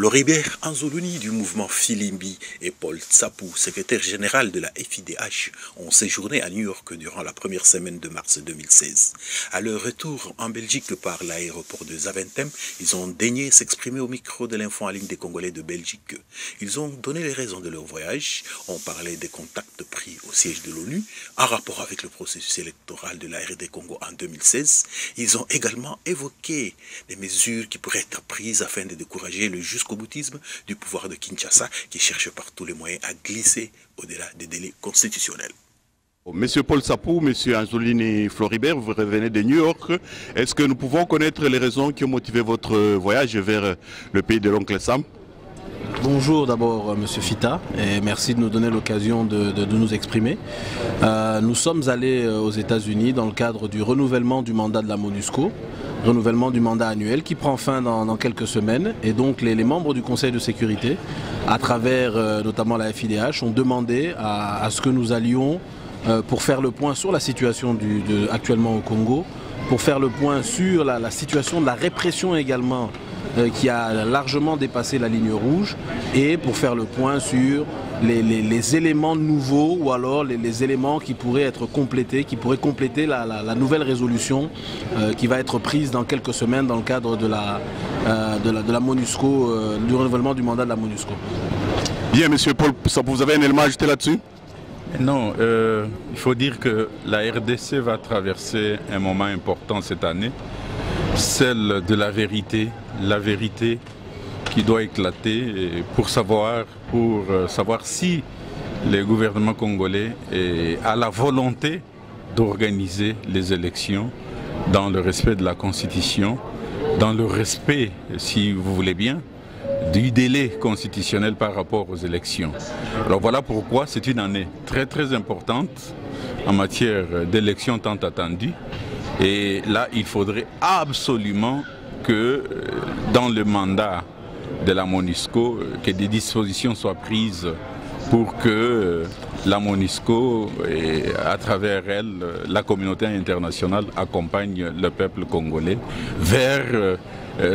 Floribert Anzoulouni du mouvement Filimbi et Paul Tsapou, secrétaire général de la FIDH, ont séjourné à New York durant la première semaine de mars 2016. À leur retour en Belgique par l'aéroport de Zaventem, ils ont daigné s'exprimer au micro de l'info en ligne des Congolais de Belgique. Ils ont donné les raisons de leur voyage, ont parlé des contacts pris au siège de l'ONU en rapport avec le processus électoral de la RD Congo en 2016. Ils ont également évoqué des mesures qui pourraient être prises afin de décourager le jusqu'au boutisme du pouvoir de Kinshasa qui cherche par tous les moyens à glisser au-delà des délais constitutionnels. Monsieur Paul Tsapou, Monsieur Anzoulouni Floribert, vous revenez de New York. Est-ce que nous pouvons connaître les raisons qui ont motivé votre voyage vers le pays de l'oncle Sam? Bonjour d'abord Monsieur Fita et merci de nous donner l'occasion de nous exprimer. Nous sommes allés aux États-Unis dans le cadre du renouvellement du mandat de la MONUSCO, renouvellement du mandat annuel qui prend fin dans quelques semaines, et donc les membres du Conseil de sécurité, à travers notamment la FIDH, ont demandé à ce que nous allions pour faire le point sur la situation actuellement au Congo, pour faire le point sur la situation de la répression également qui a largement dépassé la ligne rouge, et pour faire le point sur les éléments nouveaux ou alors les éléments qui pourraient être complétés, qui pourraient compléter la nouvelle résolution qui va être prise dans quelques semaines dans le cadre de la MONUSCO, du renouvellement du mandat de la MONUSCO. Bien, Monsieur Paul, vous avez un élément à ajouter là-dessus? Non, il faut dire que la RDC va traverser un moment important cette année, celle de la vérité qui doit éclater pour savoir si le gouvernement congolais a la volonté d'organiser les élections dans le respect de la Constitution, dans le respect, si vous voulez bien, du délai constitutionnel par rapport aux élections. Alors voilà pourquoi c'est une année très très importante en matière d'élections tant attendues. Et là, il faudrait absolument que dans le mandat de la MONUSCO, que des dispositions soient prises pour que la MONUSCO et à travers elle, la communauté internationale accompagne le peuple congolais vers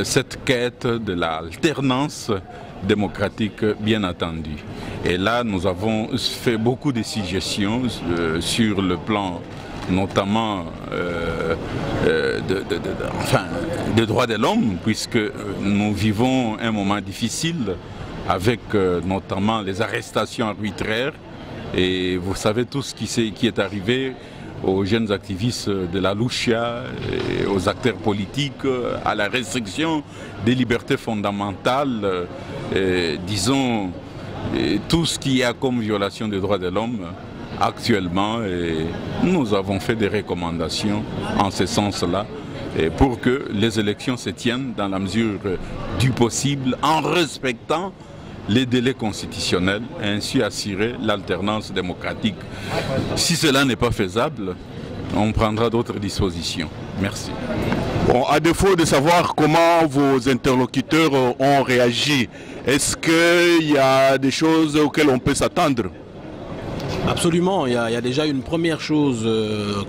cette quête de l'alternance démocratique bien entendue. Et là, nous avons fait beaucoup de suggestions sur le plan notamment des droits de l'homme, puisque nous vivons un moment difficile avec notamment les arrestations arbitraires. Et vous savez tout ce qui est arrivé aux jeunes activistes de la Lucha, et aux acteurs politiques, à la restriction des libertés fondamentales, disons, tout ce qui a comme violation des droits de l'homme actuellement. Et nous avons fait des recommandations en ce sens-là pour que les élections se tiennent dans la mesure du possible en respectant les délais constitutionnels et ainsi assurer l'alternance démocratique. Si cela n'est pas faisable, on prendra d'autres dispositions. Merci. Bon, à défaut de savoir comment vos interlocuteurs ont réagi, est-ce qu'il y a des choses auxquelles on peut s'attendre? Absolument, il y a déjà une première chose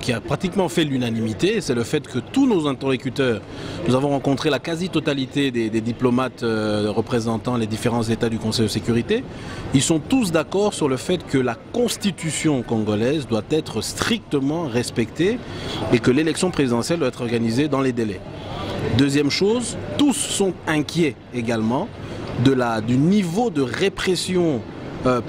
qui a pratiquement fait l'unanimité, c'est le fait que tous nos interlocuteurs, nous avons rencontré la quasi-totalité des diplomates représentant les différents États du Conseil de sécurité, ils sont tous d'accord sur le fait que la constitution congolaise doit être strictement respectée et que l'élection présidentielle doit être organisée dans les délais. Deuxième chose, tous sont inquiets également du niveau de répression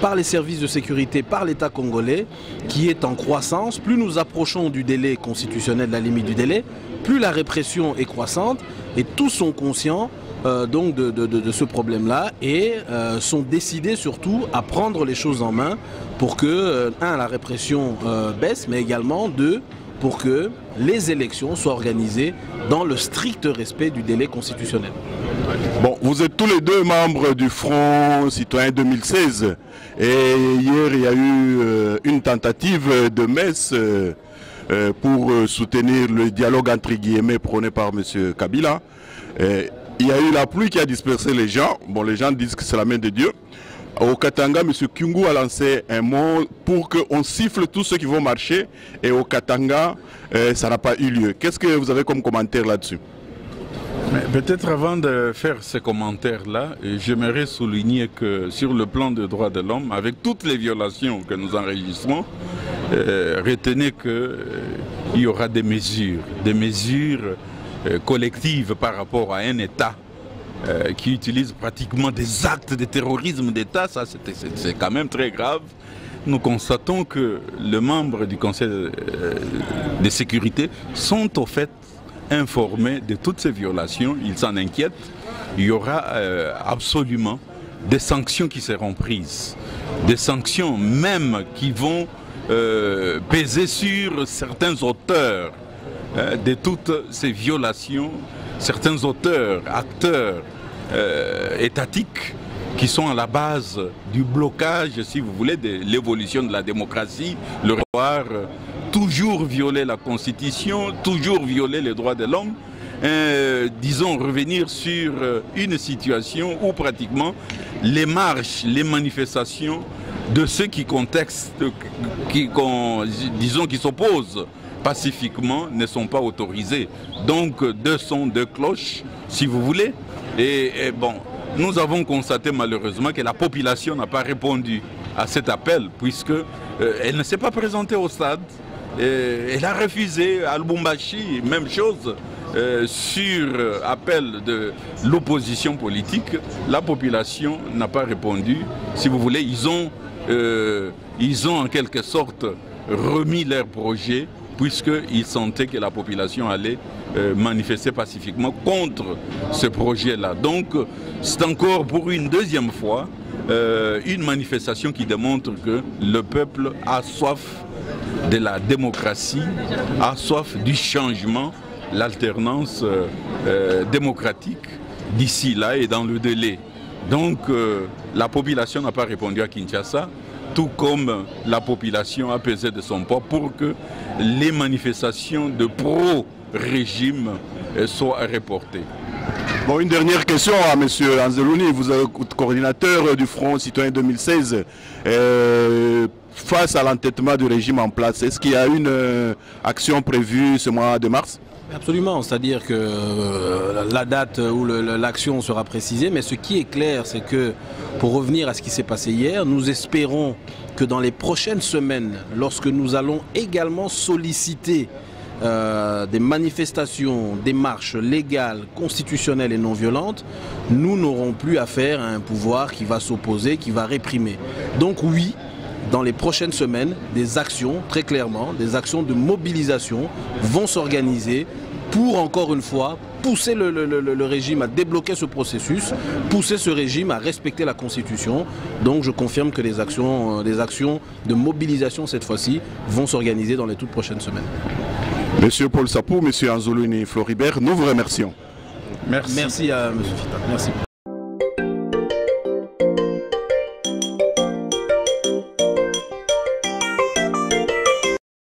par les services de sécurité, par l'État congolais, qui est en croissance. Plus nous approchons du délai constitutionnel, de la limite du délai, plus la répression est croissante, et tous sont conscients donc de ce problème-là et sont décidés surtout à prendre les choses en main pour que, la répression baisse, mais également, pour que les élections soient organisées dans le strict respect du délai constitutionnel. Bon, vous êtes tous les deux membres du Front Citoyen 2016 et hier il y a eu une tentative de messe pour soutenir le dialogue entre guillemets prôné par M. Kabila. Il y a eu la pluie qui a dispersé les gens. Bon, les gens disent que c'est la main de Dieu. Au Katanga, M. Kyungu a lancé un mot pour qu'on siffle tous ceux qui vont marcher. Et au Katanga, ça n'a pas eu lieu. Qu'est-ce que vous avez comme commentaire là-dessus? Peut-être avant de faire ce commentaire-là, j'aimerais souligner que sur le plan des droits de l'homme, avec toutes les violations que nous enregistrons, retenez qu'il y aura des mesures collectives par rapport à un État qui utilise pratiquement des actes de terrorisme d'État. Ça, c'est quand même très grave. Nous constatons que les membres du Conseil de sécurité sont au fait informés de toutes ces violations. Ils s'en inquiètent. Il y aura absolument des sanctions qui seront prises. Des sanctions même qui vont peser sur certains auteurs de toutes ces violations, certains auteurs, acteurs étatiques qui sont à la base du blocage, si vous voulez, de l'évolution de la démocratie, le pouvoir toujours violer la Constitution, toujours violer les droits de l'homme, disons revenir sur une situation où pratiquement les marches, les manifestations de ceux qui qui s'opposent pacifiquement ne sont pas autorisés. Donc deux sons, deux cloches, si vous voulez. Et bon, nous avons constaté malheureusement que la population n'a pas répondu à cet appel, puisque elle ne s'est pas présentée au stade. Elle a refusé à Lubumbashi, même chose, sur appel de l'opposition politique. La population n'a pas répondu. Si vous voulez, ils ont en quelque sorte remis leur projet, puisqu'ils sentaient que la population allait manifester pacifiquement contre ce projet-là. Donc c'est encore pour une deuxième fois une manifestation qui démontre que le peuple a soif de la démocratie, a soif du changement, l'alternance démocratique d'ici là et dans le délai. Donc la population n'a pas répondu à Kinshasa, tout comme la population a pesé de son poids pour que les manifestations de pro-régime soient reportées. Bon, une dernière question à M. Anzelouni, vous êtes coordinateur du Front Citoyen 2016. Face à l'entêtement du régime en place, est-ce qu'il y a une action prévue ce mois de mars? Absolument, c'est-à-dire que la date où l'action sera précisée, mais ce qui est clair, c'est que, pour revenir à ce qui s'est passé hier, nous espérons que dans les prochaines semaines, lorsque nous allons également solliciter des manifestations, des marches légales, constitutionnelles et non violentes, nous n'aurons plus affaire à un pouvoir qui va s'opposer, qui va réprimer. Donc oui, dans les prochaines semaines, des actions, très clairement, des actions de mobilisation vont s'organiser pour, encore une fois, pousser le régime à débloquer ce processus, pousser ce régime à respecter la Constitution. Donc je confirme que les actions de mobilisation, cette fois-ci, vont s'organiser dans les toutes prochaines semaines. Monsieur Paul Sapou, Monsieur Anzelouni Floribert, nous vous remercions. Merci à M. Fita. Merci.